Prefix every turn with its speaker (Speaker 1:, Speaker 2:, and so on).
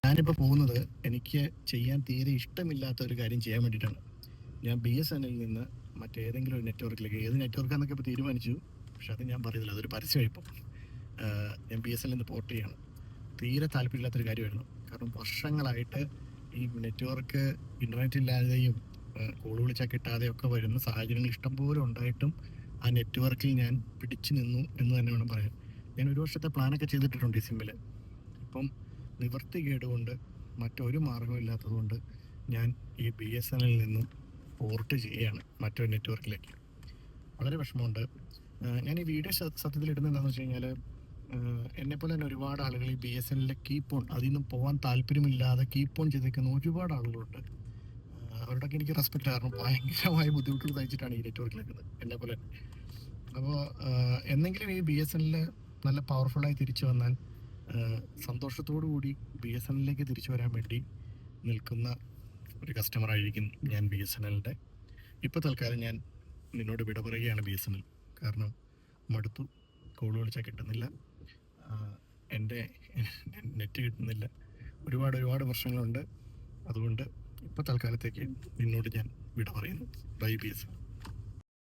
Speaker 1: ഞാനിപ്പോൾ പോകുന്നത് എനിക്ക് ചെയ്യാൻ തീരെ ഇഷ്ടമില്ലാത്ത ഒരു കാര്യം ചെയ്യാൻ വേണ്ടിയിട്ടാണ്. ഞാൻ BSNL നിന്ന് മറ്റേതെങ്കിലും ഒരു നെറ്റ്വർക്കിലേക്ക്, ഏത് നെറ്റ്വർക്കാന്നൊക്കെ ഇപ്പോൾ തീരുമാനിച്ചു, പക്ഷെ അത് ഞാൻ പറയുന്നില്ല, അതൊരു പരസ്യമായിപ്പോൾ. ഞാൻ BSNL നിന്ന് പോർട്ട് ചെയ്യാണ്. തീരെ താല്പര്യമില്ലാത്തൊരു കാര്യമായിരുന്നു. കാരണം വർഷങ്ങളായിട്ട് ഈ നെറ്റ്വർക്ക് ഇൻ്റർനെറ്റ് ഇല്ലാതെയും കോൾ വിളിച്ചാൽ കിട്ടാതെയും ഒക്കെ വരുന്ന സാഹചര്യങ്ങൾ ഇഷ്ടംപോലെ ഉണ്ടായിട്ടും ആ നെറ്റ്വർക്കിൽ ഞാൻ പിടിച്ചു നിന്നു എന്ന് തന്നെ വേണം പറയാൻ. ഞാൻ ഒരു വർഷത്തെ പ്ലാനൊക്കെ ചെയ്തിട്ടുണ്ട് ഈ സിമ്മിൽ. ഇപ്പം നിവർത്തി കേടുകൊണ്ട് മറ്റൊരു മാർഗമില്ലാത്തതുകൊണ്ട് ഞാൻ ഈ BSNL നിന്നും പോർട്ട് ചെയ്യുകയാണ് മറ്റൊരു നെറ്റ്വർക്കിലേക്ക്. വളരെ വിഷമമുണ്ട്. ഞാൻ ഈ വീഡിയോ സത്യത്തിൽ ഇടുന്നത് എന്താണെന്ന് വെച്ച് കഴിഞ്ഞാൽ, എന്നെപ്പോലെ തന്നെ ഒരുപാട് ആളുകൾ ഈ BSNL കീപ്പ് ഓൺ, അതിൽ നിന്നും പോകാൻ താല്പര്യമില്ലാതെ കീപ്പ് ഓൺ ചെയ്തിരിക്കുന്ന ഒരുപാട് ആളുകളുണ്ട്. അവരോടൊക്കെ എനിക്ക് റെസ്പെക്റ്റ്, കാരണം ഭയങ്കരമായ ബുദ്ധിമുട്ടുകൾ സഹിച്ചിട്ടാണ് ഈ നെറ്റ്വർക്കിലേക്കുന്നത് എന്നെപ്പോലെ. അപ്പോൾ എന്തെങ്കിലും ഈ BSNL നല്ല പവർഫുള്ളായി തിരിച്ചു വന്നാൽ സന്തോഷത്തോടു കൂടി BSNLിലേക്ക് തിരിച്ചു വരാൻ വേണ്ടി നിൽക്കുന്ന ഒരു കസ്റ്റമറായിരിക്കും ഞാൻ BSNLൻ്റെ. ഇപ്പോൾ തൽക്കാലം ഞാൻ നിന്നോട് വിട പറയുകയാണ് BSNL. കാരണം മടുത്തു, കോൾ വിളിച്ചാൽ കിട്ടുന്നില്ല, എൻ്റെ നെറ്റ് കിട്ടുന്നില്ല, ഒരുപാട് പ്രശ്നങ്ങളുണ്ട്. അതുകൊണ്ട് ഇപ്പോൾ തൽക്കാലത്തേക്ക് നിന്നോട് ഞാൻ വിട പറയുന്നു. Bye BSNL.